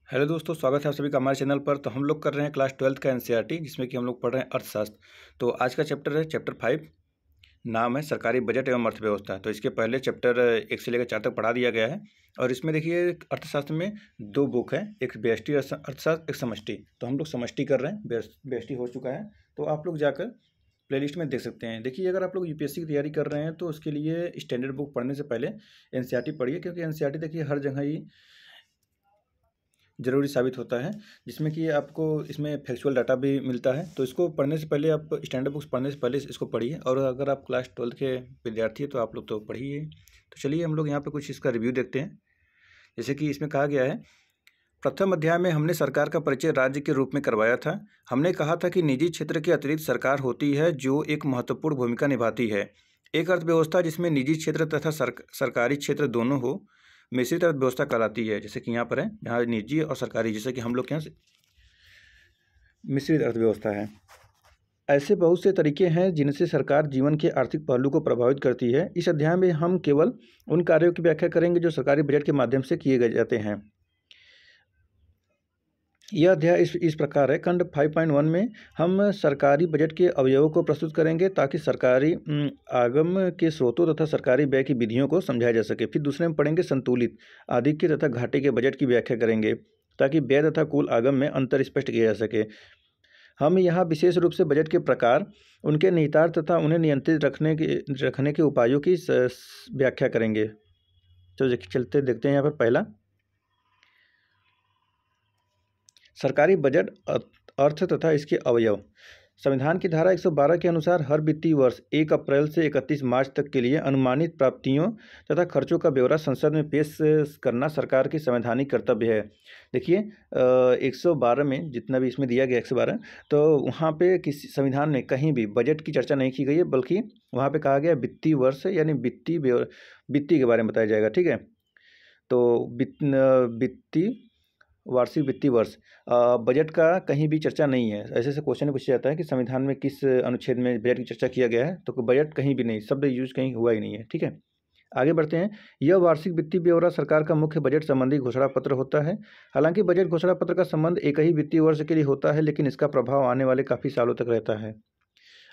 Hello दोस्तों, स्वागत है आप सभी का हमारे चैनल पर। तो हम लोग कर रहे हैं क्लास 12th का एनसीईआरटी, जिसमें कि हम लोग पढ़ रहे हैं अर्थशास्त्र। तो आज का चैप्टर है चैप्टर 5, नाम है सरकारी बजट एवं अर्थव्यवस्था। तो इसके पहले चैप्टर 1 से लेकर 4 तक पढ़ा दिया गया है। और इसमें देखिए अर्थशास्त्र में 2 बुक है, एक व्यष्टि अर्थशास्त्र, एक समष्टि। तो हम लोग समष्टि कर रहे हैं, व्यष्टि हो चुका है। तो आप लोग जाकर प्लेलिस्ट में देख सकते हैं। देखिए अगर आप लोग यूपीएससी की तैयारी कर रहे हैं तो उसके लिए स्टैंडर्ड बुक पढ़ने से पहले एनसीईआरटी पढ़िए, क्योंकि एनसीईआरटी देखिए हर जगह ही ज़रूरी साबित होता है, जिसमें कि आपको इसमें फैक्चुअल डाटा भी मिलता है। तो इसको पढ़ने से पहले, आप स्टैंडर्ड बुक्स पढ़ने से पहले इसको पढ़िए। और अगर आप क्लास 12 के विद्यार्थी हैं तो आप लोग तो पढ़िए। तो चलिए हम लोग यहाँ पे कुछ इसका रिव्यू देखते हैं। जैसे कि इसमें कहा गया है, प्रथम अध्याय में हमने सरकार का परिचय राज्य के रूप में करवाया था। हमने कहा था कि निजी क्षेत्र के अतिरिक्त सरकार होती है जो एक महत्वपूर्ण भूमिका निभाती है। एक अर्थव्यवस्था जिसमें निजी क्षेत्र तथा सरकारी क्षेत्र दोनों हो मिश्रित अर्थव्यवस्था कहलाती है। जैसे कि यहाँ पर है, यहाँ निजी और सरकारी, जैसे कि हम लोग के यहाँ मिश्रित अर्थव्यवस्था है। ऐसे बहुत से तरीके हैं जिनसे सरकार जीवन के आर्थिक पहलू को प्रभावित करती है। इस अध्याय में हम केवल उन कार्यों की व्याख्या करेंगे जो सरकारी बजट के माध्यम से किए गए जाते हैं। यह अध्याय इस प्रकार है। खंड 5.1 में हम सरकारी बजट के अवयवों को प्रस्तुत करेंगे ताकि सरकारी आगम के स्रोतों तथा सरकारी व्यय की विधियों को समझाया जा सके। फिर दूसरे में पढ़ेंगे संतुलित, आधिक्य तथा घाटे के बजट की व्याख्या करेंगे ताकि व्यय तथा कुल आगम में अंतर स्पष्ट किया जा सके। हम यहाँ विशेष रूप से बजट के प्रकार, उनके निहितार्थ तथा उन्हें नियंत्रित रखने के उपायों की व्याख्या करेंगे। तो चलते देखते हैं यहाँ पर पहला, सरकारी बजट अर्थ तथा इसके अवयव। संविधान की धारा 112 के अनुसार हर वित्तीय वर्ष 1 अप्रैल से 31 मार्च तक के लिए अनुमानित प्राप्तियों तथा खर्चों का ब्यौरा संसद में पेश करना सरकार की संवैधानिक कर्तव्य है। देखिए 112 में जितना भी इसमें दिया गया 112, तो वहाँ पे किसी संविधान में कहीं भी बजट की चर्चा नहीं की गई है, बल्कि वहाँ पे कहा गया वित्तीय वर्ष यानी वित्तीय के बारे में बताया जाएगा। ठीक है, तो वार्षिक वित्तीय वर्ष, बजट का कहीं भी चर्चा नहीं है। ऐसे से क्वेश्चन पूछा जाता है कि संविधान में किस अनुच्छेद में बजट की चर्चा किया गया है, तो बजट कहीं भी नहीं, शब्द यूज कहीं हुआ ही नहीं है। ठीक है, आगे बढ़ते हैं। यह वार्षिक वित्तीय ब्यौरा सरकार का मुख्य बजट संबंधी घोषणा पत्र होता है। हालांकि बजट घोषणा पत्र का संबंध एक ही वित्तीय वर्ष के लिए होता है, लेकिन इसका प्रभाव आने वाले काफ़ी सालों तक रहता है।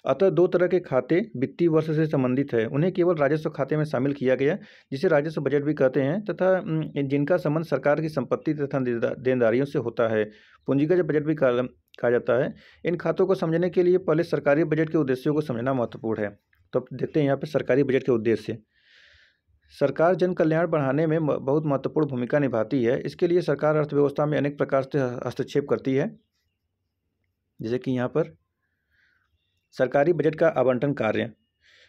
अतः 2 तरह के खाते वित्तीय वर्ष से संबंधित है। उन्हें केवल राजस्व खाते में शामिल किया गया, जिसे राजस्व बजट भी कहते हैं, तथा जिनका संबंध सरकार की संपत्ति तथा देनदारियों से होता है, पूंजीगत बजट भी कहा जाता है। इन खातों को समझने के लिए पहले सरकारी बजट के उद्देश्यों को समझना महत्वपूर्ण है। तो अब देखते हैं यहाँ पर सरकारी बजट के उद्देश्य। सरकार जन कल्याण बढ़ाने में बहुत महत्वपूर्ण भूमिका निभाती है। इसके लिए सरकार अर्थव्यवस्था में अनेक प्रकार से हस्तक्षेप करती है। जैसे कि यहाँ पर सरकारी बजट का आवंटन कार्य,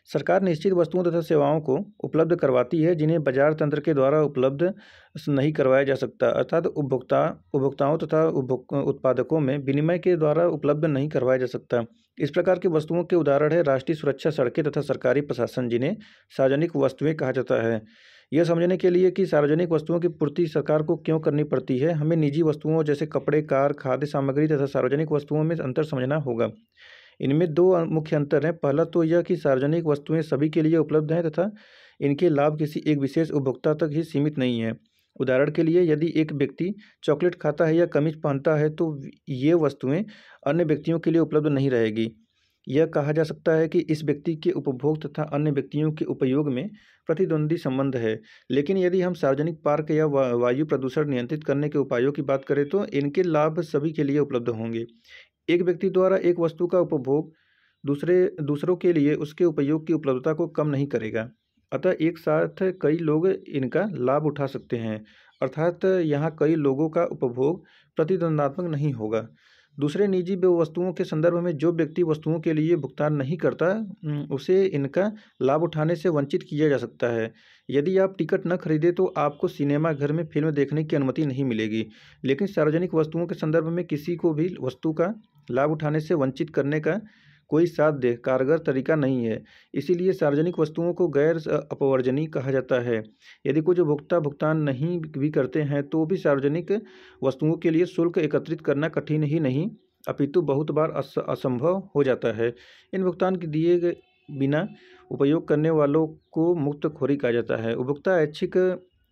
सरकार निश्चित वस्तुओं तथा सेवाओं को उपलब्ध करवाती है जिन्हें बाजार तंत्र के द्वारा उपलब्ध नहीं करवाया जा सकता, अर्थात उपभोक्ताओं तथा उत्पादकों में विनिमय के द्वारा उपलब्ध नहीं करवाया जा सकता। इस प्रकार की वस्तुओं के उदाहरण है राष्ट्रीय सुरक्षा, सड़कें तथा सरकारी प्रशासन, जिन्हें सार्वजनिक वस्तुएं कहा जाता है। यह समझने के लिए कि सार्वजनिक वस्तुओं की पूर्ति सरकार को क्यों करनी पड़ती है, हमें निजी वस्तुओं जैसे कपड़े, कार, खाद्य सामग्री तथा सार्वजनिक वस्तुओं में अंतर समझना होगा। इनमें 2 मुख्य अंतर हैं। पहला तो यह कि सार्वजनिक वस्तुएं सभी के लिए उपलब्ध हैं तथा इनके लाभ किसी एक विशेष उपभोक्ता तक ही सीमित नहीं है। उदाहरण के लिए, यदि एक व्यक्ति चॉकलेट खाता है या कमीज पहनता है तो ये वस्तुएं अन्य व्यक्तियों के लिए उपलब्ध नहीं रहेगी। यह कहा जा सकता है कि इस व्यक्ति के उपभोग तथा अन्य व्यक्तियों के उपयोग में प्रतिद्वंदी संबंध है। लेकिन यदि हम सार्वजनिक पार्क या वायु प्रदूषण नियंत्रित करने के उपायों की बात करें तो इनके लाभ सभी के लिए उपलब्ध होंगे। एक व्यक्ति द्वारा एक वस्तु का उपभोग दूसरों के लिए उसके उपयोग की उपलब्धता को कम नहीं करेगा। अतः एक साथ कई लोग इनका लाभ उठा सकते हैं, अर्थात यहाँ कई लोगों का उपभोग प्रतिद्वंदात्मक नहीं होगा। दूसरे निजी वस्तुओं के संदर्भ में जो व्यक्ति वस्तुओं के लिए भुगतान नहीं करता उसे इनका लाभ उठाने से वंचित किया जा सकता है। यदि आप टिकट न खरीदें तो आपको सिनेमा घर में फिल्म देखने की अनुमति नहीं मिलेगी, लेकिन सार्वजनिक वस्तुओं के संदर्भ में किसी को भी वस्तु का लाभ उठाने से वंचित करने का कोई साध्य कारगर तरीका नहीं है। इसीलिए सार्वजनिक वस्तुओं को गैर अपवर्जनीय कहा जाता है। यदि कुछ उपभोक्ता भुगतान नहीं भी करते हैं तो भी सार्वजनिक वस्तुओं के लिए शुल्क एकत्रित करना कठिन ही नहीं अपितु बहुत बार असंभव हो जाता है। इन भुगतान के दिए गए बिना उपयोग करने वालों को मुक्तखोरी कहा जाता है। उपभोक्ता ऐच्छिक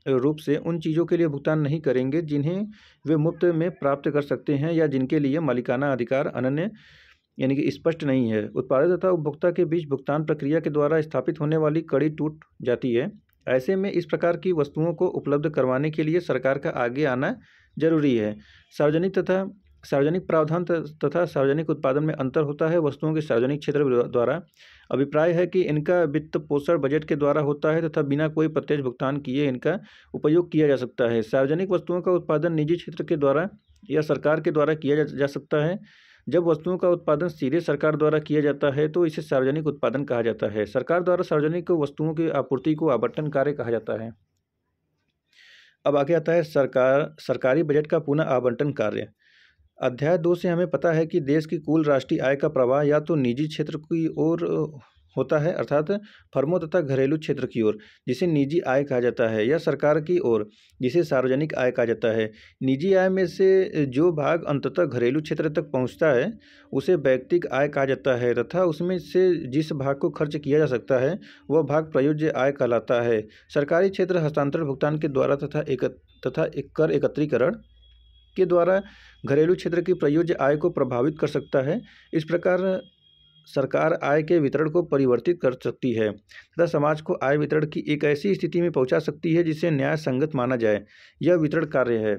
रूप से उन चीज़ों के लिए भुगतान नहीं करेंगे जिन्हें वे मुफ्त में प्राप्त कर सकते हैं या जिनके लिए मालिकाना अधिकार अनन्य यानी कि स्पष्ट नहीं है। उत्पादक तथा उपभोक्ता के बीच भुगतान प्रक्रिया के द्वारा स्थापित होने वाली कड़ी टूट जाती है। ऐसे में इस प्रकार की वस्तुओं को उपलब्ध करवाने के लिए सरकार का आगे आना जरूरी है। सार्वजनिक प्रावधान तथा सार्वजनिक उत्पादन में अंतर होता है। वस्तुओं के सार्वजनिक क्षेत्र द्वारा अभिप्राय है कि इनका वित्त पोषण बजट के द्वारा होता है तथा बिना कोई प्रत्यक्ष भुगतान किए इनका उपयोग किया जा सकता है। सार्वजनिक वस्तुओं का उत्पादन निजी क्षेत्र के द्वारा या सरकार के द्वारा किया जा सकता है। जब वस्तुओं का उत्पादन सीधे सरकार द्वारा किया जाता है तो इसे सार्वजनिक उत्पादन कहा जाता है। सरकार द्वारा सार्वजनिक वस्तुओं की आपूर्ति को आवंटन कार्य कहा जाता है। अब आगे आता है सरकारी बजट का पुनः आवंटन कार्य। अध्याय 2 से हमें पता है कि देश की कुल राष्ट्रीय आय का प्रवाह या तो निजी क्षेत्र की ओर होता है अर्थात फर्मों तथा घरेलू क्षेत्र की ओर, जिसे निजी आय कहा जाता है, या सरकार की ओर, जिसे सार्वजनिक आय कहा जाता है। निजी आय में से जो भाग अंततः घरेलू क्षेत्र तक पहुंचता है उसे व्यक्तिगत आय कहा जाता है तथा उसमें से जिस भाग को खर्च किया जा सकता है वह भाग प्रयोज्य आय कहलाता है। सरकारी क्षेत्र हस्तांतरण भुगतान के द्वारा तथा कर एकत्रीकरण के द्वारा घरेलू क्षेत्र की प्रयोज्य आय को प्रभावित कर सकता है। इस प्रकार सरकार आय के वितरण को परिवर्तित कर सकती है तथा समाज को आय वितरण की एक ऐसी स्थिति में पहुंचा सकती है जिसे न्याय संगत माना जाए। यह वितरण कार्य है।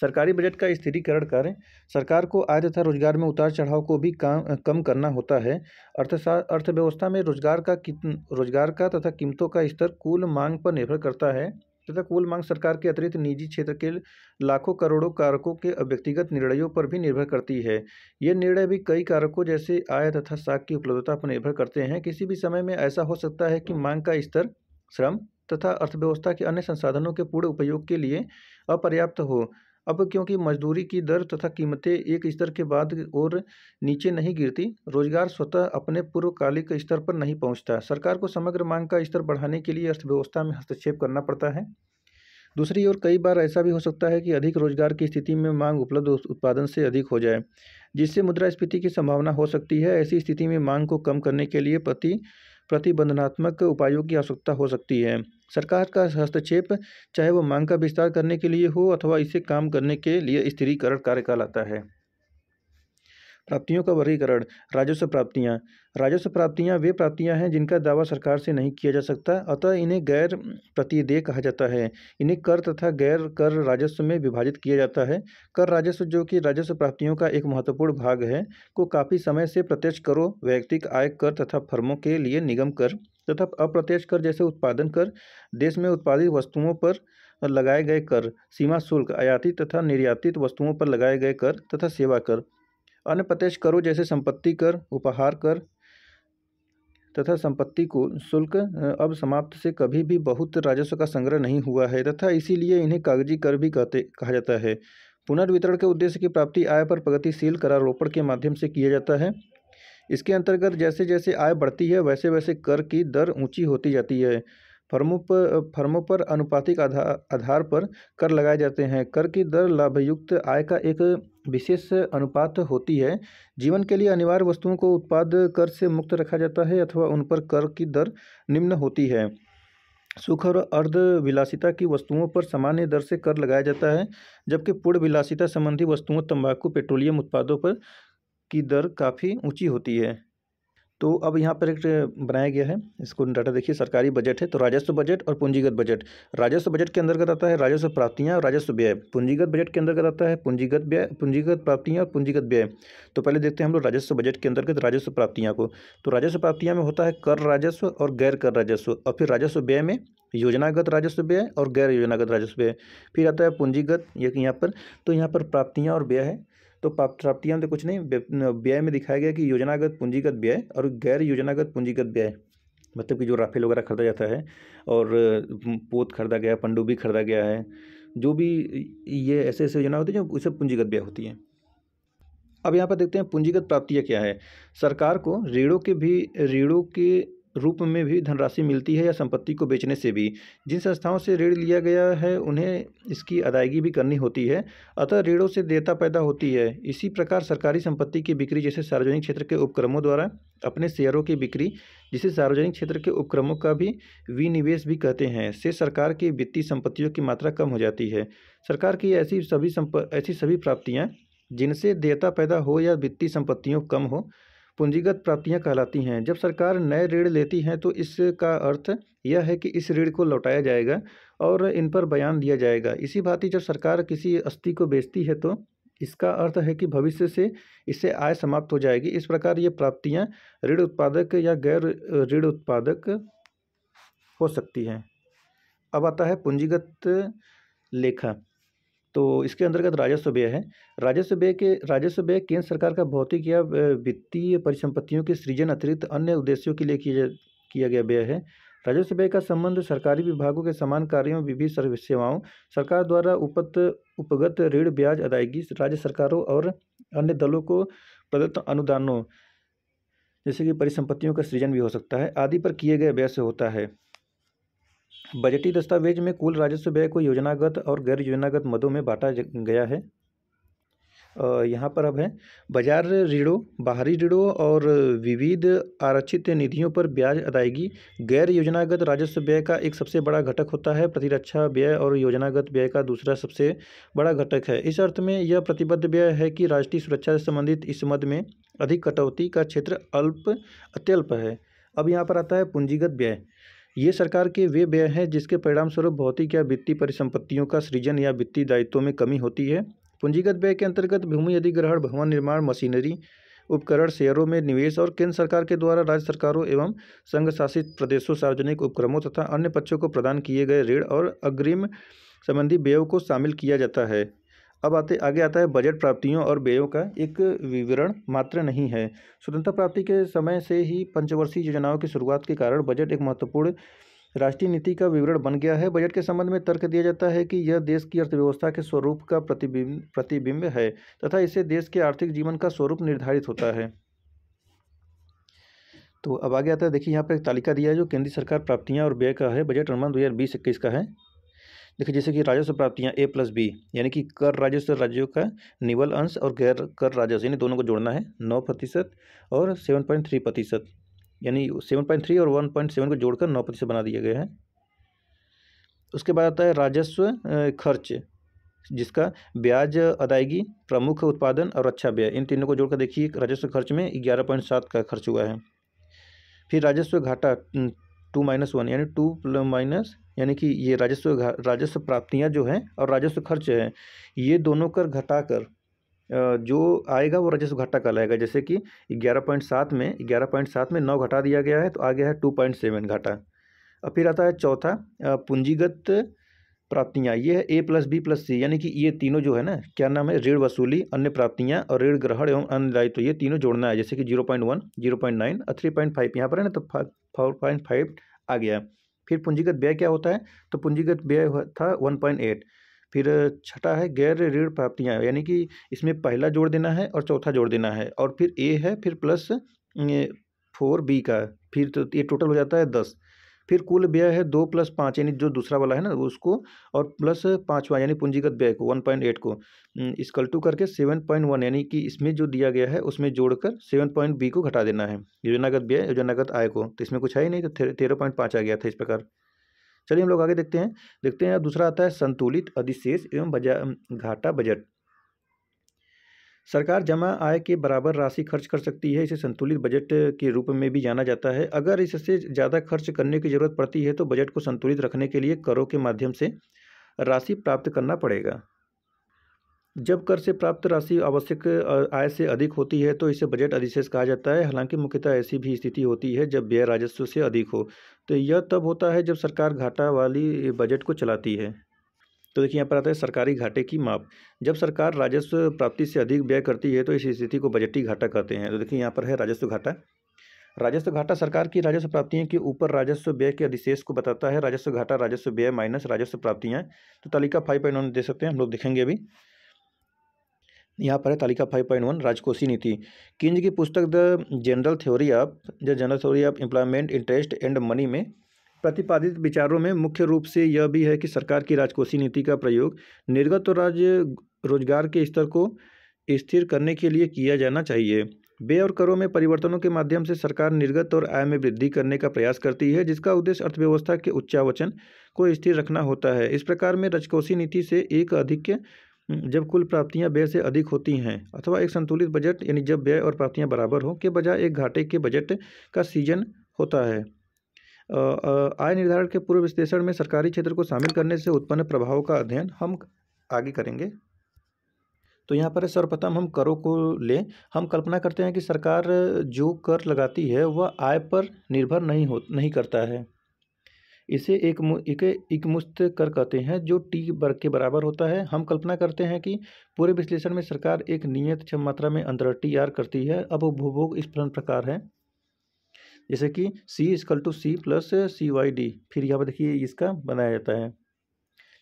सरकारी बजट का स्थिरीकरण कार्य। सरकार को आय तथा रोजगार में उतार चढ़ाव को भी कम करना होता है। अर्थव्यवस्था में रोजगार का तथा कीमतों का स्तर कुल मांग पर निर्भर करता है तथा कुल मांग सरकार के अतिरिक्त निजी क्षेत्र के लाखों करोड़ों कारकों के व्यक्तिगत निर्णयों पर भी निर्भर करती है। ये निर्णय भी कई कारकों जैसे आय तथा साख की उपलब्धता पर निर्भर करते हैं। किसी भी समय में ऐसा हो सकता है कि मांग का स्तर श्रम तथा अर्थव्यवस्था के अन्य संसाधनों के पूर्ण उपयोग के लिए अपर्याप्त हो। अब क्योंकि मजदूरी की दर तथा कीमतें एक स्तर के बाद और नीचे नहीं गिरती, रोजगार स्वतः अपने पूर्वकालिक स्तर पर नहीं पहुंचता। सरकार को समग्र मांग का स्तर बढ़ाने के लिए अर्थव्यवस्था में हस्तक्षेप करना पड़ता है। दूसरी ओर कई बार ऐसा भी हो सकता है कि अधिक रोजगार की स्थिति में मांग उपलब्ध उत्पादन से अधिक हो जाए, जिससे मुद्रास्फीति की संभावना हो सकती है। ऐसी स्थिति में मांग को कम करने के लिए प्रतिबंधात्मक उपायों की आवश्यकता हो सकती है। सरकार का हस्तक्षेप, चाहे वह मांग का विस्तार करने के लिए हो अथवा इसे काम करने के लिए स्थिरीकरण कार्य कहलाता है। प्राप्तियों का वर्गीकरण। राजस्व प्राप्तियां वे प्राप्तियां हैं जिनका दावा सरकार से नहीं किया जा सकता, अतः इन्हें गैर प्रतिदेय कहा जाता है। इन्हें कर तथा गैर कर राजस्व में विभाजित किया जाता है। कर राजस्व, जो कि राजस्व प्राप्तियों का एक महत्वपूर्ण भाग है, को काफ़ी समय से प्रत्यक्ष करों, वैयक्तिक आय कर तथा फर्मों के लिए निगम कर तथा अप्रत्यक्ष कर जैसे उत्पादन कर, देश में उत्पादित वस्तुओं पर लगाए गए कर, सीमा शुल्क, आयातित तथा निर्यातित वस्तुओं पर लगाए गए कर तथा सेवा कर, अन्य प्रत्यक्ष करों जैसे संपत्ति कर, उपहार कर तथा संपत्ति को शुल्क अब समाप्त से कभी भी बहुत राजस्व का संग्रह नहीं हुआ है तथा इसीलिए इन्हें कागजी कर भी कहा जाता है। पुनर्वितरण के उद्देश्य की प्राप्ति आय पर प्रगतिशील करारोपण के माध्यम से किया जाता है। इसके अंतर्गत जैसे जैसे आय बढ़ती है वैसे वैसे कर की दर ऊंची होती जाती है। फर्मों पर अनुपातिक आधार पर कर लगाए जाते हैं। कर की दर लाभयुक्त आय का एक विशेष अनुपात होती है। जीवन के लिए अनिवार्य वस्तुओं को उत्पाद कर से मुक्त रखा जाता है अथवा उन पर कर की दर निम्न होती है। सुख और अर्ध विलासिता की वस्तुओं पर सामान्य दर से कर लगाया जाता है, जबकि पूर्ण विलासिता संबंधी वस्तुओं, तंबाकू, पेट्रोलियम उत्पादों पर की दर काफ़ी ऊंची होती है। तो अब यहाँ पर एक बनाया गया है, इसको डाटा देखिए। सरकारी बजट है तो राजस्व बजट और पूंजीगत बजट। राजस्व बजट के अंतर्गत आता है राजस्व प्राप्तियाँ और राजस्व व्यय। पूंजीगत बजट के अंतर्गत आता है पूंजीगत प्राप्तियाँ और पूंजीगत व्यय। तो पहले देखते हैं हम लोग राजस्व बजट के अंतर्गत राजस्व प्राप्तियाँ को। तो राजस्व प्राप्तियाँ में होता है कर राजस्व और गैर कर राजस्व, और फिर राजस्व व्यय में योजनागत राजस्व व्यय और गैर योजनागत राजस्व व्यय। फिर आता है पूंजीगत, ये यहाँ पर, तो यहाँ पर प्राप्तियाँ और व्यय है। तो प्राप्तियां तो कुछ नहीं, व्यय में दिखाया गया कि योजनागत पूंजीगत व्यय और गैर योजनागत पूंजीगत व्यय, मतलब कि जो राफेल वगैरह खरीदा जाता है और पोत खरीदा गया, पनडुब्बी खरीदा गया है, जो भी ये ऐसे ऐसे योजना होती है जो उसे पूंजीगत व्यय होती है। अब यहाँ पर देखते हैं पूंजीगत प्राप्तियाँ क्या है। सरकार को ऋणों के रूप में भी धनराशि मिलती है या संपत्ति को बेचने से भी। जिन संस्थाओं से ऋण लिया गया है उन्हें इसकी अदायगी भी करनी होती है, अतः ऋणों से देयता पैदा होती है। इसी प्रकार सरकारी संपत्ति की बिक्री, जैसे सार्वजनिक क्षेत्र के उपक्रमों द्वारा अपने शेयरों की बिक्री, जिसे सार्वजनिक क्षेत्र के उपक्रमों का भी विनिवेश भी कहते हैं, से सरकार की वित्तीय संपत्तियों की मात्रा कम हो जाती है। सरकार की ऐसी सभी प्राप्तियाँ जिनसे देयता पैदा हो या वित्तीय संपत्तियों कम हो, पूंजीगत प्राप्तियां कहलाती हैं। जब सरकार नए ऋण लेती है तो इसका अर्थ यह है कि इस ऋण को लौटाया जाएगा और इन पर बयान दिया जाएगा। इसी भांति जब सरकार किसी अस्थि को बेचती है तो इसका अर्थ है कि भविष्य से इससे आय समाप्त हो जाएगी। इस प्रकार ये प्राप्तियां ऋण उत्पादक या गैर ऋण उत्पादक हो सकती हैं। अब आता है पूंजीगत लेखा। तो इसके अंतर्गत राजस्व व्यय है। राजस्व व्यय केंद्र सरकार का भौतिक या वित्तीय परिसंपत्तियों के सृजन अतिरिक्त अन्य उद्देश्यों के लिए किया गया व्यय है। राजस्व व्यय का संबंध सरकारी विभागों के समान कार्यों, विविध सेवाओं, सरकार द्वारा उपगत ऋण, ब्याज अदायगी, राज्य सरकारों और अन्य दलों को प्रदत्त अनुदानों, जैसे कि परिसंपत्तियों का सृजन भी हो सकता है, आदि पर किए गए व्यय से होता है। बजटीय दस्तावेज में कुल राजस्व व्यय को योजनागत और गैर योजनागत मदों में बांटा गया है। यहाँ पर अब है बाजार ऋणों, बाहरी ऋणों और विविध आरक्षित निधियों पर ब्याज अदायगी गैर योजनागत राजस्व व्यय का एक सबसे बड़ा घटक होता है। प्रतिरक्षा व्यय और योजनागत व्यय का दूसरा सबसे बड़ा घटक है। इस अर्थ में यह प्रतिबद्ध व्यय है कि राष्ट्रीय सुरक्षा से संबंधित इस मद में अधिक कटौती का क्षेत्र अत्यल्प है। अब यहाँ पर आता है पूंजीगत व्यय। ये सरकार के वे व्यय हैं जिसके परिणामस्वरूप भौतिक या वित्तीय परिसंपत्तियों का सृजन या वित्तीय दायित्वों में कमी होती है। पूंजीगत व्यय के अंतर्गत भूमि अधिग्रहण, भवन निर्माण, मशीनरी, उपकरण, शेयरों में निवेश और केंद्र सरकार के द्वारा राज्य सरकारों एवं संघ शासित प्रदेशों, सार्वजनिक उपक्रमों तथा अन्य पक्षों को प्रदान किए गए ऋण और अग्रिम संबंधी व्ययों को शामिल किया जाता है। अब आगे आता है बजट प्राप्तियों और व्ययों का एक विवरण मात्र नहीं है। स्वतंत्रता प्राप्ति के समय से ही पंचवर्षीय योजनाओं की शुरुआत के कारण बजट एक महत्वपूर्ण राष्ट्रीय नीति का विवरण बन गया है। बजट के संबंध में तर्क दिया जाता है कि यह देश की अर्थव्यवस्था के स्वरूप का प्रतिबिंब है तथा इससे देश के आर्थिक जीवन का स्वरूप निर्धारित होता है। तो अब आगे आता है, देखिए यहाँ पर एक तालिका दिया है जो केंद्रीय सरकार प्राप्तियाँ और व्यय का है। बजट अनुमान 2020-21 का है। देखिए जैसे कि राजस्व प्राप्तियाँ A+B, यानी कि कर राजस्व राज्यों का निवल अंश और गैर कर राजस्व, यानी दोनों को जोड़ना है, 9% और 7.3%, यानी 7.3 और 1.7 को जोड़कर 9% बना दिया गया है। उसके बाद आता है राजस्व खर्च, जिसका ब्याज अदायगी, प्रमुख उत्पादन और अच्छा व्यय, इन तीनों को जोड़कर देखिए राजस्व खर्च में 11.7 का खर्च हुआ है। फिर राजस्व घाटा 2-1, यानी 2 यानी कि ये राजस्व प्राप्तियां जो हैं और राजस्व खर्च है, ये दोनों कर घटाकर जो आएगा वो राजस्व घाटा कहलाएगा। जैसे कि 11.7 में 9 घटा दिया गया है तो आ गया है 2.7 घाटा। अब फिर आता है चौथा पूंजीगत प्राप्तियां, ये है A+B+C, यानी कि ये तीनों जो है ना, क्या नाम है, ऋण वसूली, अन्य प्राप्तियां और ऋण ग्रहण एवं अन्य दायित्व, ये तीनों जोड़ना है। जैसे कि 0.1, 0.9 और 3.5 यहाँ पर है ना, तो 4.5 आ गया। फिर पूंजीगत व्यय क्या होता है, तो पूंजीगत व्यय था 1.8। फिर छठा है गैर ऋण प्राप्तियां, यानी कि इसमें पहला जोड़ देना है और चौथा जोड़ देना है, और फिर A है, फिर प्लस 4B का, फिर तो ये टोटल हो जाता है 10। फिर कुल व्यय है 2 + 5, यानी जो दूसरा वाला है ना उसको, और प्लस 5वां यानी पूंजीगत व्यय को 1.8 को इसकल टू करके 7.1, यानी कि इसमें जो दिया गया है उसमें जोड़कर 7.B को घटा देना है, योजनागत व्यय योजनागत आय को। तो इसमें कुछ है ही नहीं, तो 13.5 आ गया था इस प्रकार। चलिए हम लोग आगे देखते हैं। दूसरा आता है संतुलित अधिशेष एवं घाटा बजट। सरकार जमा आय के बराबर राशि खर्च कर सकती है, इसे संतुलित बजट के रूप में भी जाना जाता है। अगर इससे ज़्यादा खर्च करने की जरूरत पड़ती है तो बजट को संतुलित रखने के लिए करों के माध्यम से राशि प्राप्त करना पड़ेगा। जब कर से प्राप्त राशि आवश्यक आय से अधिक होती है तो इसे बजट अधिशेष कहा जाता है। हालांकि मुख्यतः ऐसी भी स्थिति होती है जब व्यय राजस्व से अधिक हो, तो यह तब होता है जब सरकार घाटा वाली बजट को चलाती है। तो देखिए यहाँ पर आता है सरकारी घाटे की माप। जब सरकार राजस्व प्राप्ति से अधिक व्यय करती है तो इस स्थिति को बजटीय घाटा कहते हैं। तो देखिए यहाँ पर है राजस्व घाटा। राजस्व घाटा सरकार की राजस्व प्राप्तियों के ऊपर राजस्व व्यय के अधिशेष को बताता है। राजस्व घाटा राजस्व व्यय माइनस राजस्व प्राप्तियाँ। तो तालिका 5.1 दे सकते हैं, हम लोग देखेंगे अभी। यहाँ पर है तालिका 5.1 राजकोषीय नीति। किंज की पुस्तक the general theory of employment interest and money में प्रतिपादित विचारों में मुख्य रूप से यह भी है कि सरकार की राजकोषीय नीति का प्रयोग निर्गत और रोजगार के स्तर को स्थिर करने के लिए किया जाना चाहिए। व्यय और करों में परिवर्तनों के माध्यम से सरकार निर्गत और आय में वृद्धि करने का प्रयास करती है, जिसका उद्देश्य अर्थव्यवस्था के उच्चावचन को स्थिर रखना होता है। इस प्रकार में राजकोषीय नीति से एक अधिक जब कुल प्राप्तियां व्यय से अधिक होती हैं, अथवा एक संतुलित बजट यानी जब व्यय और प्राप्तियां बराबर हो के बजाय एक घाटे के बजट का सीजन होता है। आय निर्धारण के पूर्व विश्लेषण में सरकारी क्षेत्र को शामिल करने से उत्पन्न प्रभावों का अध्ययन हम आगे करेंगे। तो यहाँ पर सर्वप्रथम हम करों को लें। हम कल्पना करते हैं कि सरकार जो कर लगाती है वह आय पर निर्भर नहीं करता है। इसे एकमुश्त कर कहते हैं, जो टी वर्ग के बराबर होता है। हम कल्पना करते हैं कि पूरे विश्लेषण में सरकार एक नियत मात्रा में अंतर TR करती है। अब उपभोग इस प्रकार है, जैसे कि C + CYD। फिर यहाँ पर देखिए इसका बनाया जाता है।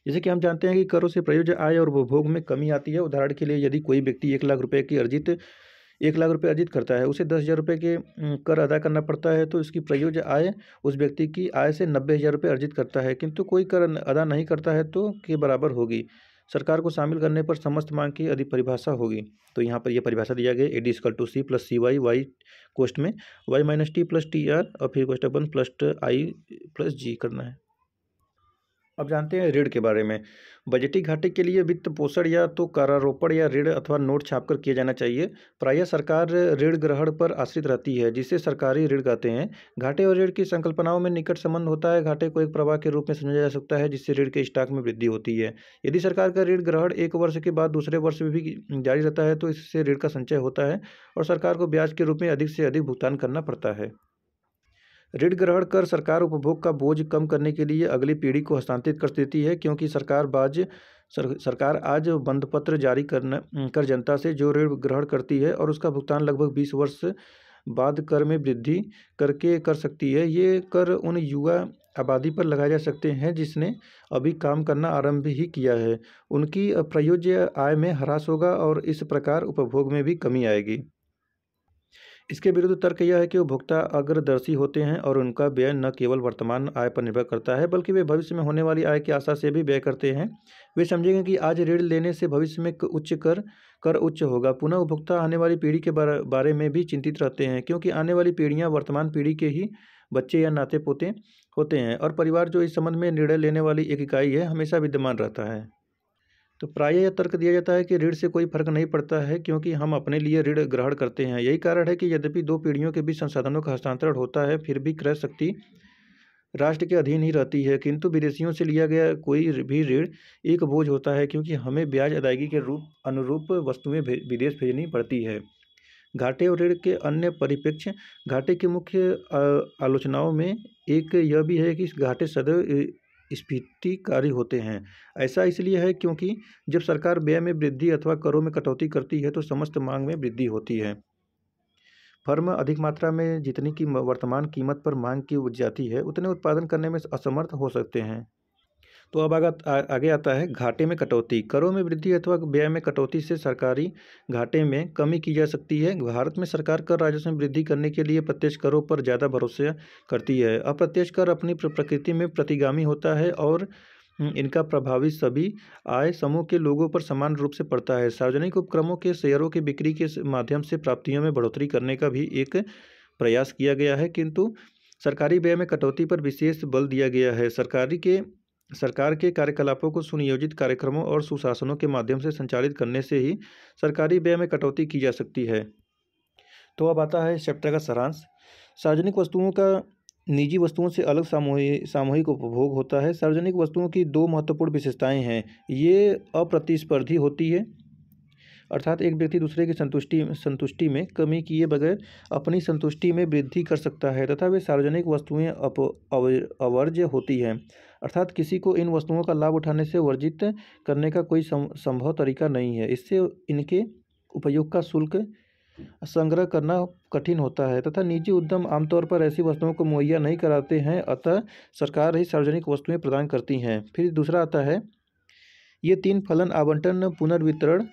जैसे कि हम जानते हैं कि करों से प्रयोज्य आय और उपभोग में कमी आती है। उदाहरण के लिए यदि कोई व्यक्ति 1 लाख रुपए अर्जित करता है, उसे 10,000 रुपये के कर अदा करना पड़ता है, तो इसकी प्रयोज्य आय उस व्यक्ति की आय से 90,000 रुपये अर्जित करता है, किंतु कोई कर अदा नहीं करता है तो के बराबर होगी। सरकार को शामिल करने पर समस्त मांग की अधिक परिभाषा होगी। तो यहाँ पर यह परिभाषा दिया गया AD = C + CY, Y कोष्ठ में Y - T + TR और फिर कोष्ठक बंद +I + G करना है। अब जानते हैं ऋण के बारे में। बजटीय घाटे के लिए वित्त पोषण या तो करारोपण या ऋण अथवा नोट छापकर किया जाना चाहिए। प्रायः सरकार ऋण ग्रहण पर आश्रित रहती है, जिसे सरकारी ऋण कहते हैं। घाटे और ऋण की संकल्पनाओं में निकट संबंध होता है। घाटे को एक प्रवाह के रूप में समझा जा सकता है, जिससे ऋण के स्टॉक में वृद्धि होती है। यदि सरकार का ऋण ग्रहण 1 वर्ष के बाद दूसरे वर्ष में भी जारी रहता है, तो इससे ऋण का संचय होता है और सरकार को ब्याज के रूप में अधिक से अधिक भुगतान करना पड़ता है। ऋण ग्रहण कर सरकार उपभोग का बोझ कम करने के लिए अगली पीढ़ी को हस्तांतरित कर देती है, क्योंकि सरकार आज बंधपत्र जारी कर जनता से जो ऋण ग्रहण करती है और उसका भुगतान लगभग 20 वर्ष बाद कर में वृद्धि करके कर सकती है। ये कर उन युवा आबादी पर लगाए जा सकते हैं जिसने अभी काम करना आरंभ ही किया है। उनकी प्रयोज्य आय में ह्रास होगा और इस प्रकार उपभोग में भी कमी आएगी। इसके विरुद्ध तर्क यह है कि उपभोक्ता अग्रदर्शी होते हैं और उनका व्यय न केवल वर्तमान आय पर निर्भर करता है, बल्कि वे भविष्य में होने वाली आय की आशा से भी व्यय करते हैं। वे समझेंगे कि आज ऋण लेने से भविष्य में कर उच्च होगा। पुनः उपभोक्ता आने वाली पीढ़ी के बारे में भी चिंतित रहते हैं, क्योंकि आने वाली पीढ़ियां वर्तमान पीढ़ी के ही बच्चे या नाते पोते होते हैं, और परिवार जो इस संबंध में निर्णय लेने वाली एक इकाई है, हमेशा विद्यमान रहता है। तो प्रायः यह तर्क दिया जाता है कि ऋण से कोई फर्क नहीं पड़ता है, क्योंकि हम अपने लिए ऋण ग्रहण करते हैं। यही कारण है कि यद्यपि 2 पीढ़ियों के बीच संसाधनों का हस्तांतरण होता है, फिर भी क्रय शक्ति राष्ट्र के अधीन ही रहती है। किंतु विदेशियों से लिया गया कोई भी ऋण एक बोझ होता है, क्योंकि हमें ब्याज अदायगी के अनुरूप वस्तुएं विदेश भेजनी पड़ती है। घाटे और ऋण के अन्य परिप्रेक्ष्य। घाटे की मुख्य आलोचनाओं में एक यह भी है कि घाटे सदैव स्फीतिकारी होते हैं। ऐसा इसलिए है क्योंकि जब सरकार व्यय में वृद्धि अथवा करों में कटौती करती है, तो समस्त मांग में वृद्धि होती है। फर्म अधिक मात्रा में जितनी की वर्तमान कीमत पर मांग की जाती है, उतने उत्पादन करने में असमर्थ हो सकते हैं। तो अब आगे आता है घाटे में कटौती। करों में वृद्धि अथवा व्यय में कटौती से सरकारी घाटे में कमी की जा सकती है। भारत में सरकार कर राजस्व में वृद्धि करने के लिए प्रत्यक्ष करों पर ज़्यादा भरोसा करती है। अप्रत्यक्ष कर अपनी प्रकृति में प्रतिगामी होता है और इनका प्रभावी सभी आय समूह के लोगों पर समान रूप से पड़ता है। सार्वजनिक उपक्रमों के शेयरों की बिक्री के माध्यम से प्राप्तियों में बढ़ोतरी करने का भी एक प्रयास किया गया है, किंतु सरकारी व्यय में कटौती पर विशेष बल दिया गया है। सरकार के कार्यकलापों को सुनियोजित कार्यक्रमों और सुशासनों के माध्यम से संचालित करने से ही सरकारी व्यय में कटौती की जा सकती है। तो अब आता है इस चैप्टर का सारांश। सार्वजनिक वस्तुओं का निजी वस्तुओं से अलग सामूहिक उपभोग होता है। सार्वजनिक वस्तुओं की 2 महत्वपूर्ण विशेषताएं हैं। ये अप्रतिस्पर्धी होती है, अर्थात एक व्यक्ति दूसरे की संतुष्टि में कमी किए बगैर अपनी संतुष्टि में वृद्धि कर सकता है, तथा वे सार्वजनिक वस्तुएं अवर्ज्य होती हैं, अर्थात किसी को इन वस्तुओं का लाभ उठाने से वर्जित करने का कोई संभव तरीका नहीं है। इससे इनके उपयोग का शुल्क संग्रह करना कठिन होता है, तथा निजी उद्यम आमतौर पर ऐसी वस्तुओं को मुहैया नहीं कराते हैं, अतः सरकार ही सार्वजनिक वस्तुएं प्रदान करती हैं। फिर दूसरा आता है ये 3 फलन आवंटन, पुनर्वितरण,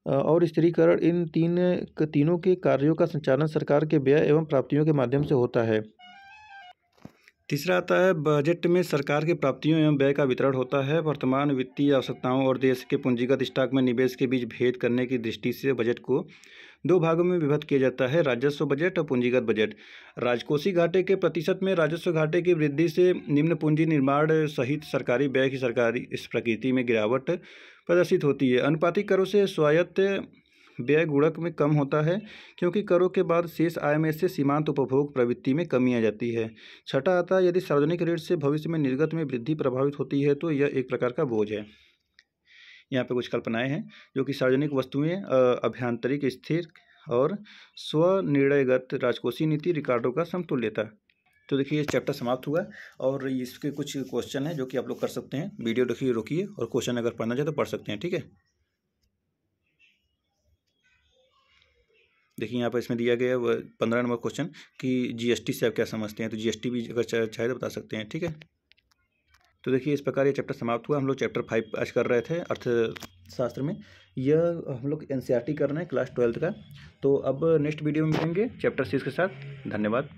और स्थिरीकरण इन तीनों के कार्यों का संचालन सरकार के व्यय एवं प्राप्तियों के माध्यम से होता है। तीसरा आता है बजट में सरकार की प्राप्तियों एवं व्यय का वितरण होता है। वर्तमान वित्तीय आवश्यकताओं और देश के पूंजीगत स्टॉक में निवेश के बीच भेद करने की दृष्टि से बजट को दो भागों में विभक्त किया जाता है, राजस्व बजट और पूंजीगत बजट। राजकोषीय घाटे के प्रतिशत में राजस्व घाटे की वृद्धि से निम्न पूंजी निर्माण सहित सरकारी व्यय की सरकारी इस प्रकृति में गिरावट प्रदर्शित होती है। अनुपातिक करों से स्वायत्त व्यय गुणक में कम होता है, क्योंकि करों के बाद शेष आय में से सीमांत उपभोग प्रवृत्ति में कमी आ जाती है। छठा आता है यदि सार्वजनिक ऋण से भविष्य में निर्गत में वृद्धि प्रभावित होती है तो यह एक प्रकार का बोझ है। यहाँ पे कुछ कल्पनाएं हैं जो कि सार्वजनिक वस्तुएं, अभ्यांतरिक स्थिर और स्वनिर्णयगत राजकोषीय नीति रिकॉर्डों का समतुल्यता। तो देखिए ये चैप्टर समाप्त हुआ और इसके कुछ क्वेश्चन हैं जो कि आप लोग कर सकते हैं। वीडियो देखिए, रोकिए और क्वेश्चन अगर पढ़ना चाहे तो पढ़ सकते हैं, ठीक है। देखिए यहाँ पर इसमें दिया गया है 15 नंबर क्वेश्चन कि जीएसटी से आप क्या समझते हैं, तो जीएसटी भी अगर चाहे तो बता सकते हैं, ठीक है। तो देखिए इस प्रकार ये चैप्टर समाप्त हुआ। हम लोग चैप्टर 5 आज कर रहे थे अर्थशास्त्र में। यह हम लोग एनसीईआरटी कर रहे हैं क्लास 12th का। तो अब नेक्स्ट वीडियो में मिलेंगे चैप्टर 6 के साथ। धन्यवाद।